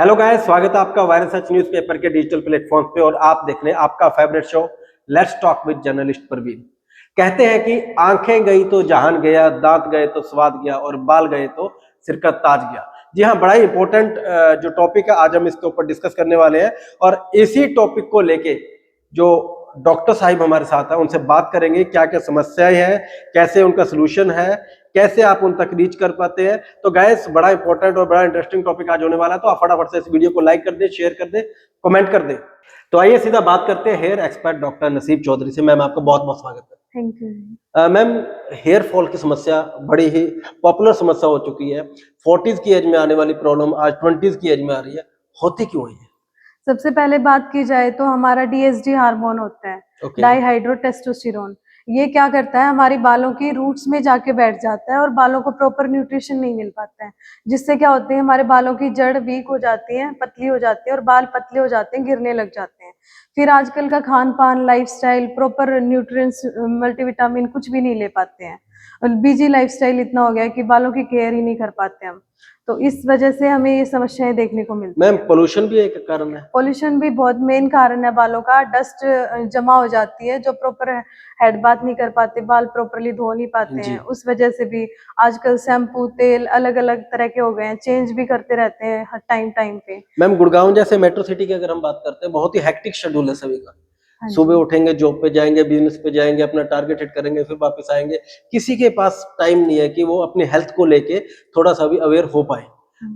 Hello guys, स्वागत है आपका वायरल सच न्यूज़पेपर के डिजिटल प्लेटफॉर्म पे। और आप देख रहे हैं आपका favourite show let's talk with journalist Praveen. कहते हैं कि आंखें गई तो जहान गया, दांत गए तो स्वाद गया और बाल गए तो सिर का ताज गया। जी हाँ, बड़ा ही इंपॉर्टेंट जो टॉपिक है आज हम इसके ऊपर डिस्कस करने वाले हैं। और इसी टॉपिक को लेके जो डॉक्टर साहिब हमारे साथ हैं उनसे बात करेंगे, क्या क्या समस्याएं हैं, कैसे उनका सोल्यूशन है, कैसे आप उन तक रीच कर पाते हैं। तो गाइस, बड़ा इंपॉर्टेंट और बड़ा इंटरेस्टिंग टॉपिक आज होने वाला है, तो आप फटाफट से इस वीडियो को लाइक कर दें, शेयर कर दें, कमेंट कर दें। तो आइए सीधा बात करते हैं हेयर एक्सपर्ट डॉक्टर नसीब चौधरी से। मैम, आपका बहुत बहुत स्वागत है। Thank you. Ma'am, hair fall की समस्या बड़ी ही पॉपुलर समस्या हो चुकी है। 40s की एज में आने वाली प्रॉब्लम आज 20s की एज में आ रही है, होती क्यों है? सबसे पहले बात की जाए तो हमारा डीएसडी हार्मोन होता है, डाईहाइड्रोटेस्टोस्टेरोन। ये क्या करता है, हमारी बालों की रूट्स में जाके बैठ जाता है और बालों को प्रॉपर न्यूट्रिशन नहीं मिल पाता है, जिससे क्या होते हैं, हमारे बालों की जड़ वीक हो जाती है, पतली हो जाती है और बाल पतले हो जाते हैं, गिरने लग जाते हैं। फिर आजकल का खान पान, लाइफस्टाइल, प्रॉपर न्यूट्रिएंट्स, मल्टीविटामिन कुछ भी नहीं ले पाते हैं। और बिजी लाइफस्टाइल इतना हो गया है कि बालों की केयर ही नहीं कर पाते हम। तो इस वजह से हमें ये समस्याएं देखने को मिलती मैम, हैं। पोल्यूशन भी एक कारण है? पॉल्यूशन भी बहुत मेन कारण है। बालों का डस्ट जमा हो जाती है, जो प्रॉपर हेड बाथ नहीं कर पाते, बाल प्रॉपरली धो नहीं पाते जी हैं, उस वजह से भी आजकल शैम्पू, तेल अलग अलग तरह के हो गए हैं, चेंज भी करते रहते हैं हर टाइम टाइम पे। मैम, गुड़गांव जैसे मेट्रो सिटी की अगर हम बात करते हैं, बहुत ही हेक्टिक शेड्यूल है सभी का। हाँ सुबह जी। उठेंगे, जॉब पे जाएंगे, बिजनेस पे जाएंगे, अपना टारगेट हिट करेंगे, फिर वापस आएंगे। किसी के पास टाइम नहीं है कि वो अपने हेल्थ को लेके थोड़ा सा भी अवेयर हो पाए।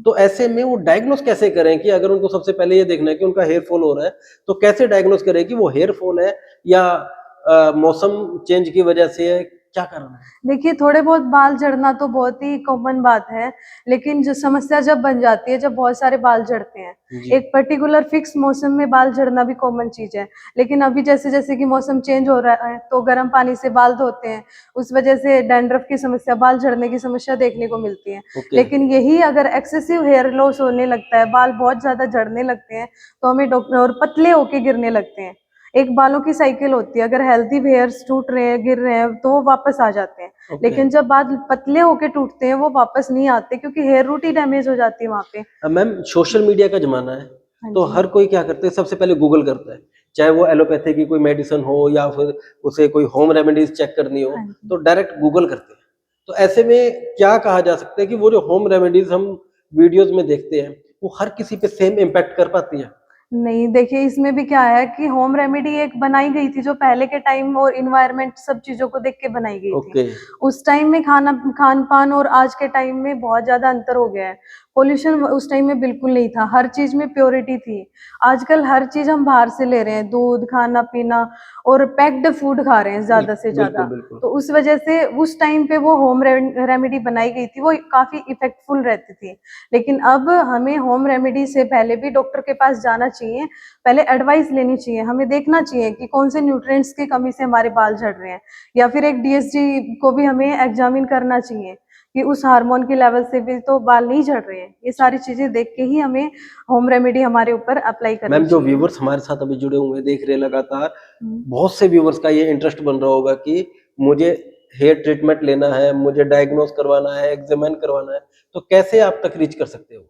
तो ऐसे में वो डायग्नोस कैसे करें कि अगर उनको सबसे पहले ये देखना है कि उनका हेयर फॉल हो रहा है, तो कैसे डायग्नोस करें कि वो हेयर फॉल है या मौसम चेंज की वजह से है, क्या करना है? देखिए, थोड़े बहुत बाल झड़ना तो बहुत ही कॉमन बात है, लेकिन जो समस्या जब बन जाती है, जब बहुत सारे बाल झड़ते हैं, जी। एक पर्टिकुलर फिक्स मौसम में बाल झड़ना भी कॉमन चीज है। लेकिन अभी जैसे जैसे कि मौसम चेंज हो रहा है, तो गर्म पानी से बाल धोते हैं, उस वजह से डैंड्रफ की समस्या, बाल झड़ने की समस्या देखने को मिलती है। ओके। लेकिन यही अगर एक्सेसिव हेयर लॉस होने लगता है, बाल बहुत ज्यादा झड़ने लगते हैं, तो हमें डॉक्टर, और पतले होके गिरने लगते हैं। एक बालों की साइकिल होती है, अगर हेल्थी हेयर्स टूट रहे हैं, गिर रहे हैं, तो वो वापस आ जाते हैं। ओके। लेकिन जब बाल पतले होके टूटते हैं, वो वापस नहीं आते, क्योंकि हेयर रूट ही डैमेज हो जाती है वहां पे। मैम, सोशल मीडिया का जमाना है, हाँ तो जी। हर कोई क्या करते हैं, सबसे पहले गूगल करता है। चाहे वो एलोपैथी की कोई मेडिसिन हो या फिर उसे कोई होम रेमेडीज चेक करनी हो, हाँ जी। तो डायरेक्ट गूगल करते हैं। तो ऐसे में क्या कहा जा सकता है कि वो जो होम रेमेडीज हम वीडियोस में देखते हैं, वो हर किसी पे सेम इम्पैक्ट कर पाती है? नहीं, देखिए, इसमें भी क्या है कि होम रेमेडी एक बनाई गई थी, जो पहले के टाइम और इन्वायरमेंट सब चीज़ों को देख के बनाई गई थी। ओके। उस टाइम में खान-पान और आज के टाइम में बहुत ज़्यादा अंतर हो गया है। पॉल्यूशन उस टाइम में बिल्कुल नहीं था, हर चीज़ में प्योरिटी थी। आजकल हर चीज़ हम बाहर से ले रहे हैं, दूध, खाना-पीना और पैक्ड फूड खा रहे हैं ज़्यादा से बिल्कुल ज़्यादा। बिल्कुल। तो उस वजह से उस टाइम पे वो होम रेमेडी बनाई गई थी, वो काफ़ी इफ़ेक्टफुल रहती थी। लेकिन अब हमें होम रेमेडी से पहले भी डॉक्टर के पास जाना चाहिए, पहले एडवाइस लेनी चाहिए, हमें देखना चाहिए कि कौन से न्यूट्रिएंट्स की कमी से हमारे बाल झड़ रहे हैं, या फिर एक डीएसडी को भी हमें एग्जामिन करना चाहिए कि उस हार्मोन के लेवल से भी तो बाल नहीं झड़ रहे हैं। ये सारी चीजें देख के ही हमें होम रेमेडी हमारे ऊपर अप्लाई करनी मैम, जो चाहिए। व्यूवर्स हमारे साथ अभी जुड़े हुए हैं, देख रहे हैं लगातार, हम्म। बहुत से व्यूवर्स का ये इंटरेस्ट बन रहा होगा कि मुझे हेयर ट्रीटमेंट लेना है, मुझे डायग्नोस करवाना है, एग्जामिन करवाना है, तो कैसे आप तक रीच कर सकते हो?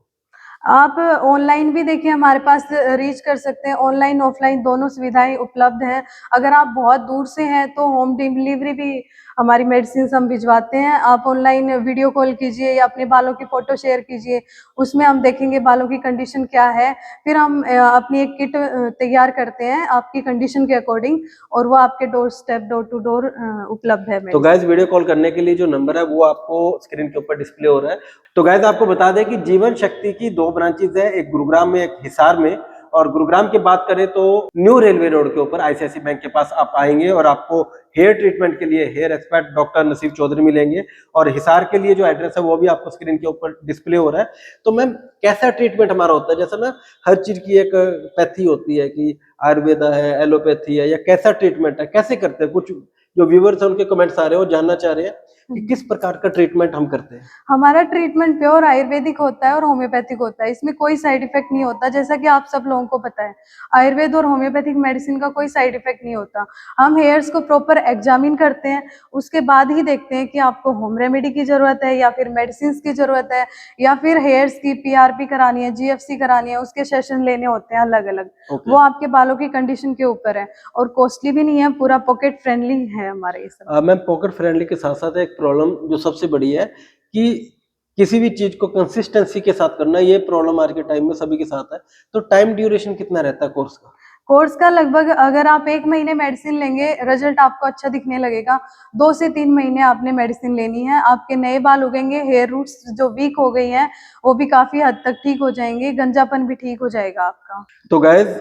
आप ऑनलाइन भी देखिए हमारे पास रीच कर सकते हैं, ऑनलाइन ऑफलाइन दोनों सुविधाएं उपलब्ध हैं। अगर आप बहुत दूर से हैं तो होम डिलीवरी भी हमारी मेडिसिन हम भिजवाते हैं। आप ऑनलाइन वीडियो कॉल कीजिए या अपने बालों की फोटो शेयर कीजिए, उसमें हम देखेंगे बालों की कंडीशन क्या है। फिर हम अपनी एक किट तैयार करते हैं आपकी कंडीशन के अकॉर्डिंग, और वो आपके door step, door to door उपलब्ध है तो गाइज, मेडिसिन। वीडियो कॉल करने के लिए जो नंबर है वो आपको स्क्रीन के ऊपर डिस्प्ले हो रहा है। तो गाइज, आपको बता दें कि जीवन शक्ति की दो ब्रांचेज है, एक गुरुग्राम में, एक हिसार में। और गुरुग्राम की बात करें तो न्यू रेलवे रोड के ऊपर आईसीआईसी बैंक के पास आप आएंगे और आपको हेयर ट्रीटमेंट के लिए हेयर एक्सपर्ट डॉक्टर नसीब चौधरी मिलेंगे। और हिसार के लिए जो एड्रेस है वो भी आपको स्क्रीन के ऊपर डिस्प्ले हो रहा है। तो मैम, कैसा ट्रीटमेंट हमारा होता है? जैसा ना हर चीज की एक पैथी होती है कि आयुर्वेदा है, एलोपैथी है, या कैसा ट्रीटमेंट है, कैसे करते हैं? कुछ जो व्यूवर्स हैं उनके कमेंट्स आ रहे हैं, वो जानना चाह रहे हैं कि किस प्रकार का ट्रीटमेंट हम करते हैं। हमारा ट्रीटमेंट प्योर आयुर्वेदिक होता है और होम्योपैथिक होता है। इसमें कोई साइड इफेक्ट नहीं होता, जैसा कि आप सब लोगों को पता है आयुर्वेद और होम्योपैथिक मेडिसिन का कोई साइड इफेक्ट नहीं होता। हम हेयर्स को प्रॉपर एग्जामिन करते हैं, उसके बाद ही देखते हैं कि आपको होम रेमेडी की जरूरत है या फिर मेडिसिन की जरूरत है या फिर हेयर्स की PRP करानी है, GFC करानी है, उसके सेशन लेने होते हैं अलग अलग। वो आपके बालों की कंडीशन के ऊपर है और कॉस्टली भी नहीं है, पूरा पॉकेट फ्रेंडली है हमारे ये सब। मैम पॉकेट फ्रेंडली के साथ साथ एक प्रॉब्लम जो सबसे बड़ी है कि किसी भी चीज को कंसिस्टेंसी के साथ करना, ये प्रॉब्लम आज के टाइम में सभी के साथ है। तो टाइम ड्यूरेशन कितना रहता है कोर्स का? कोर्स का लगभग अगर आप 1 महीने मेडिसिन लेंगे, रिजल्ट आपको अच्छा दिखने लगेगा। 2 से 3 महीने आपने मेडिसिन लेनी है, आपके नए बाल उगेंगे, हेयर रूट्स जो वीक हो गई हैं वो भी काफी हद तक ठीक हो जाएंगे, गंजापन भी ठीक हो जाएगा आपका। तो गाइज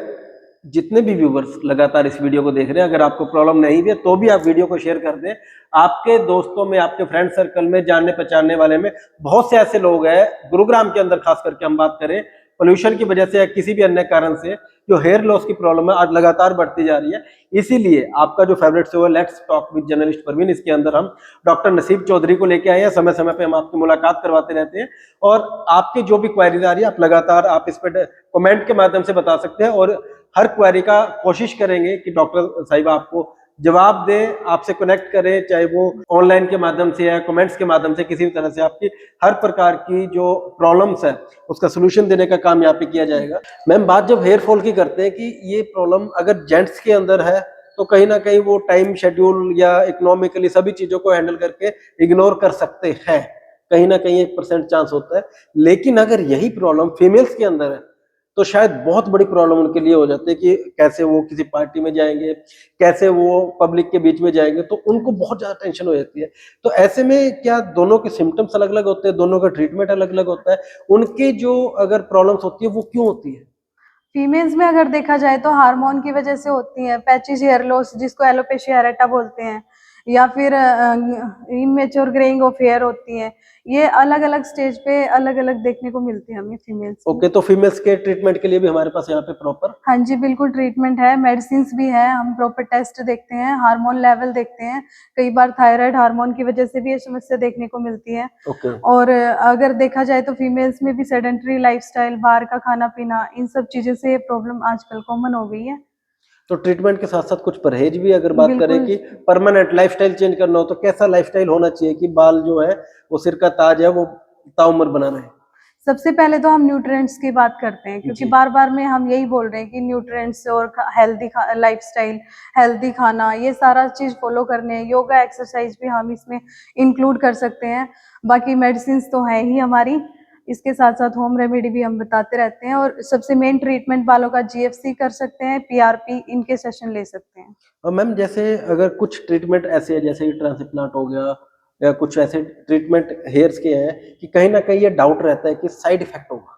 जितने भी व्यूवर्स लगातार इस वीडियो को देख रहे हैं, अगर आपको प्रॉब्लम नहीं भी है तो भी आप वीडियो को शेयर कर दें। आपके दोस्तों में, आपके फ्रेंड सर्कल में, जानने पहचानने वाले में बहुत से ऐसे लोग हैं, गुरुग्राम के अंदर खास करके हम बात करें, पोल्यूशन की वजह से या किसी भी अन्य कारण से जो हेयर लॉस की प्रॉब्लम है आज लगातार बढ़ती जा रही है। इसीलिए आपका जो फेवरेट शो है let's talk with journalist Parveen, इसके अंदर हम डॉक्टर नसीब चौधरी को लेके आए हैं। समय समय पे हम आपकी मुलाकात करवाते रहते हैं और आपकी जो भी क्वेरीज आ रही है आप लगातार आप इस पर कमेंट के माध्यम से बता सकते हैं और हर क्वेरी का कोशिश करेंगे कि डॉक्टर साहिबा आपको जवाब दें, आपसे कनेक्ट करें, चाहे वो ऑनलाइन के माध्यम से या कमेंट्स के माध्यम से, किसी भी तरह से आपकी हर प्रकार की जो प्रॉब्लम्स है उसका सोल्यूशन देने का काम यहाँ पे किया जाएगा। मैम बात जब हेयर फॉल की करते हैं कि ये प्रॉब्लम अगर जेंट्स के अंदर है तो कहीं ना कहीं वो टाइम शेड्यूल या इकोनॉमिकली सभी चीजों को हैंडल करके इग्नोर कर सकते हैं, कहीं ना कहीं 1% चांस होता है। लेकिन अगर यही प्रॉब्लम फीमेल्स के अंदर है तो शायद बहुत बड़ी प्रॉब्लम उनके लिए हो जाती है कि कैसे वो किसी पार्टी में जाएंगे, कैसे वो पब्लिक के बीच में जाएंगे, तो उनको बहुत ज्यादा टेंशन हो जाती है। तो ऐसे में क्या दोनों के सिम्टम्स अलग अलग होते हैं, दोनों का ट्रीटमेंट अलग अलग होता है, उनके जो अगर प्रॉब्लम्स होती है वो क्यों होती है? फीमेल्स में अगर देखा जाए तो हार्मोन की वजह से होती है, पैचेस हेयर लॉस जिसको एलोपेशिया एरेटा बोलते हैं, या फिर इमेच्योर ग्रेइंग ऑफ हेयर होती है। ये अलग अलग स्टेज पे अलग अलग देखने को मिलती है हमें फीमेल्स में। ओके, तो फीमेल्स के ट्रीटमेंट के लिए भी हमारे पास यहाँ पे प्रॉपर? हाँ जी बिल्कुल ट्रीटमेंट है, मेडिसिन भी है, हम प्रॉपर टेस्ट देखते हैं, हार्मोन लेवल देखते हैं। कई बार थायराइड हार्मोन की वजह से भी ये समस्या देखने को मिलती है। ओके। और अगर देखा जाए तो फीमेल्स में भी सेडेंटरी लाइफस्टाइल, बाहर का खाना पीना, इन सब चीजों से ये प्रॉब्लम आजकल कॉमन हो गई है। तो ट्रीटमेंट के साथ साथ कुछ परहेज भी अगर बात करें बिल्कुल। कि परमानेंट लाइफस्टाइल चेंज करना हो तो कैसा लाइफस्टाइल होना चाहिए कि बाल जो है वो सिर का ताज है वो ताउम्र बना रहे? सबसे पहले तो हम न्यूट्रिएंट्स की बात करते हैं, क्योंकि जी। बार बार में हम यही बोल रहे हैं कि न्यूट्रिएंट्स और हेल्दी लाइफस्टाइल, हेल्दी खाना, ये सारा चीज फॉलो करने हैं। योगा एक्सरसाइज भी हम इसमें इंक्लूड कर सकते हैं। बाकी मेडिसिन तो है ही हमारी, इसके साथ साथ होम रेमेडी भी हम बताते रहते हैं। और सबसे मेन ट्रीटमेंट बालों का GFC कर सकते हैं, PRP, इनके सेशन ले सकते हैं। और मैम जैसे अगर कुछ ट्रीटमेंट ऐसे है जैसे ट्रांसप्लांट हो गया या कुछ ऐसे ट्रीटमेंट हेयर्स के हैं कि कहीं ना कहीं ये डाउट रहता है कि साइड इफेक्ट होगा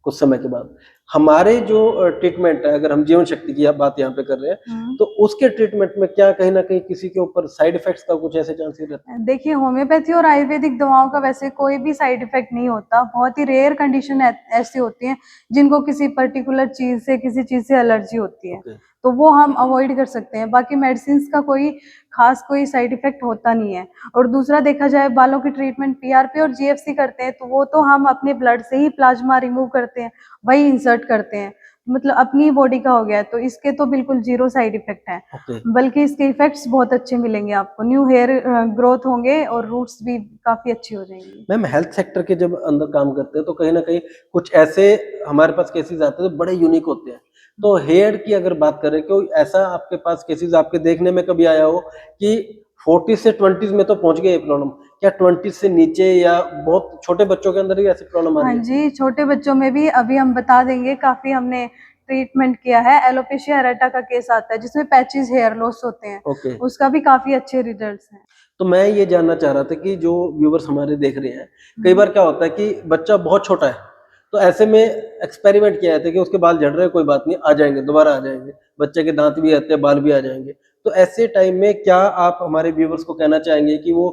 कुछ समय के बाद, हमारे जो ट्रीटमेंट है, अगर हम जीवन शक्ति की बात यहाँ पे कर रहे हैं तो उसके ट्रीटमेंट में क्या कहीं ना कहीं किसी के ऊपर साइड इफेक्ट्स का कुछ ऐसे चांसेस रहते हैं? देखिए होम्योपैथी और आयुर्वेदिक दवाओं का वैसे कोई भी साइड इफेक्ट नहीं होता। बहुत ही रेयर कंडीशन ऐसी होती हैं जिनको किसी पर्टिकुलर चीज से, किसी चीज से एलर्जी होती है, ओके। तो वो हम अवॉइड कर सकते हैं। बाकी मेडिसिन का कोई खास कोई साइड इफेक्ट होता नहीं है। और दूसरा देखा जाए बालों की ट्रीटमेंट PRP और GFC करते हैं तो वो तो हम अपने ब्लड से ही प्लाज्मा रिमूव करते हैं, वही इंसर्ट करते हैं, मतलब अपनी बॉडी का हो गया, तो इसके तो बिल्कुल जीरो साइड इफेक्ट है। ओके। बल्कि इसके इफेक्ट्स बहुत अच्छे मिलेंगे आपको, न्यू हेयर ग्रोथ होंगे और रूट्स भी काफी अच्छी हो जाएंगी। मैम हेल्थ सेक्टर के जब अंदर काम करते हैं तो कहीं ना कहीं कुछ ऐसे हमारे पास केसेस आते हैं जो बड़े यूनिक होते हैं। तो हेयर की अगर बात करें, कोई ऐसा आपके पास केसेस आपके देखने में कभी आया हो कि 40 से 20 में तो पहुंच गए ये प्रॉब्लम, क्या 20 से नीचे या बहुत छोटे बच्चों के अंदर भी ऐसी प्रॉब्लम आ हाँ रही है? जी, छोटे बच्चों में भी अभी हम बता देंगे, काफी हमने ट्रीटमेंट किया है। एलोपेशिया एरेटा का केस आता है जिसमें पैचेस हेयर लॉस होते हैं, ओके। उसका भी काफी अच्छे रिजल्ट्स हैं। तो मैं ये जानना चाह रहा था कि जो व्यूवर्स हमारे देख रहे हैं, कई बार क्या होता है कि बच्चा बहुत छोटा है तो ऐसे में एक्सपेरिमेंट किया जाता है कि उसके बाल झड़ रहे हैं, कोई बात नहीं, आ जाएंगे, दोबारा आ जाएंगे, बच्चे के दांत भी आते हैं, बाल भी आ जाएंगे। तो ऐसे टाइम में क्या आप हमारे व्यूवर्स को कहना चाहेंगे कि वो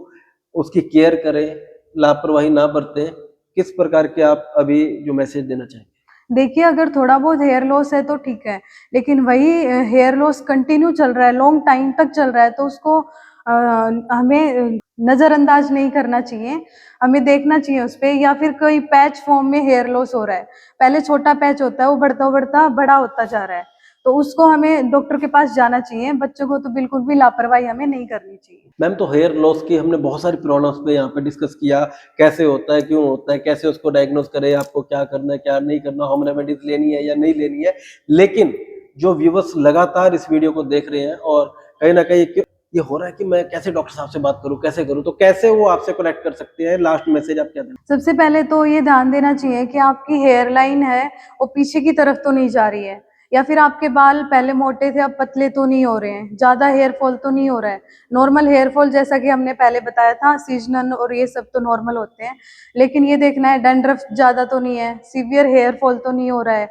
उसकी केयर करें, लापरवाही ना बरतें? किस प्रकार के आप अभी जो मैसेज देना चाहेंगे? देखिए अगर थोड़ा बहुत हेयर लॉस है तो ठीक है, लेकिन वही हेयर लॉस कंटिन्यू चल रहा है, लॉन्ग टाइम तक चल रहा है, तो उसको हमें नजरअंदाज नहीं करना चाहिए, हमें देखना चाहिए उस पे, या फिर कोई पैच फॉर्म में हेयर लॉस हो रहा है, पहले छोटा पैच होता है वो बढ़ता बढ़ता बड़ा होता जा रहा है, तो उसको हमें डॉक्टर के पास जाना चाहिए। बच्चों को तो बिल्कुल भी लापरवाही हमें नहीं करनी चाहिए। मैम, तो हेयर लॉस की हमने बहुत सारी प्रॉब्लम्स पे यहाँ पे डिस्कस किया, कैसे होता है, क्यों होता है, कैसे उसको डायग्नोस करें, आपको क्या करना है, क्या नहीं करना, होम रेमेडीज लेनी है या नहीं लेनी है। लेकिन जो व्यूवर्स लगातार इस वीडियो को देख रहे हैं और कहीं ना कहीं ये हो रहा है कि मैं कैसे डॉक्टर साहब से बात करूं, कैसे करूं, तो कैसे वो आपसे कनेक्ट कर सकते हैं? लास्ट मैसेज आप क्या दें? सबसे पहले तो ये ध्यान देना चाहिए कि आपकी हेयर लाइन है वो पीछे की तरफ तो नहीं जा रही है, या फिर आपके बाल पहले मोटे थे अब पतले तो नहीं हो रहे हैं, ज्यादा हेयर फॉल तो नहीं हो रहा है। नॉर्मल हेयर फॉल जैसा कि हमने पहले बताया था, सीजनल और ये सब तो नॉर्मल होते हैं, लेकिन ये देखना है डैंड्रफ ज्यादा तो नहीं है, सीवियर हेयर फॉल तो नहीं हो रहा है,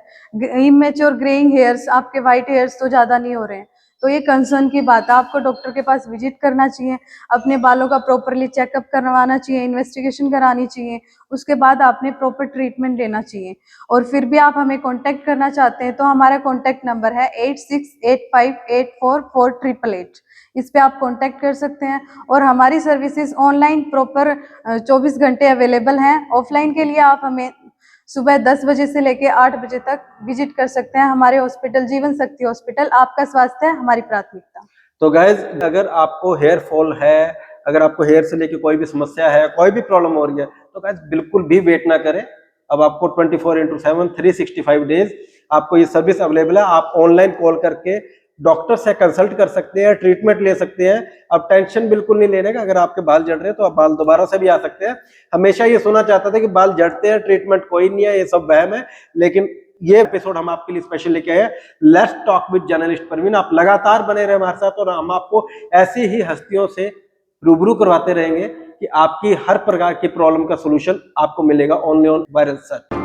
इमेच्योर ग्रेइंग हेयर्स, आपके व्हाइट हेयर्स तो ज्यादा नहीं हो रहे हैं। तो ये कंसर्न की बात है, आपको डॉक्टर के पास विजिट करना चाहिए, अपने बालों का प्रॉपरली चेकअप करवाना चाहिए, इन्वेस्टिगेशन करानी चाहिए, उसके बाद आपने प्रॉपर ट्रीटमेंट लेना चाहिए। और फिर भी आप हमें कांटेक्ट करना चाहते हैं तो हमारा कांटेक्ट नंबर है 8685844888। इस पे आप कांटेक्ट कर सकते हैं, और हमारी सर्विसेज ऑनलाइन प्रॉपर 24 घंटे अवेलेबल हैं। ऑफलाइन के लिए आप हमें सुबह 10 बजे से लेके 8 बजे तक विजिट कर सकते हैं। हमारे हॉस्पिटल जीवन शक्ति हॉस्पिटल, आपका स्वास्थ्य है हमारी प्राथमिकता। तो गाइज, अगर आपको हेयर फॉल है, अगर आपको हेयर से लेके कोई भी समस्या है, कोई भी प्रॉब्लम हो रही है, तो गाइज बिल्कुल भी वेट ना करें। अब आपको 24/7 365 डेज आपको ये सर्विस अवेलेबल है। आप ऑनलाइन कॉल करके डॉक्टर से कंसल्ट कर सकते हैं, ट्रीटमेंट ले सकते हैं। अब टेंशन बिल्कुल नहीं लेने का, अगर आपके बाल झड़ रहे हैं तो आप बाल दोबारा से भी आ सकते हैं। हमेशा ये सुना चाहता था कि बाल झड़ते हैं, ट्रीटमेंट कोई नहीं है, ये सब वहम है, लेकिन ये एपिसोड हम आपके लिए स्पेशल लेके आए हैं। Let's talk with journalist Parveen. आप लगातार बने रहे हमारे साथ और हम आपको ऐसी ही हस्तियों से रूबरू करवाते रहेंगे कि आपकी हर प्रकार की प्रॉब्लम का सॉल्यूशन आपको मिलेगा ओनली ऑन वायरल सर्च।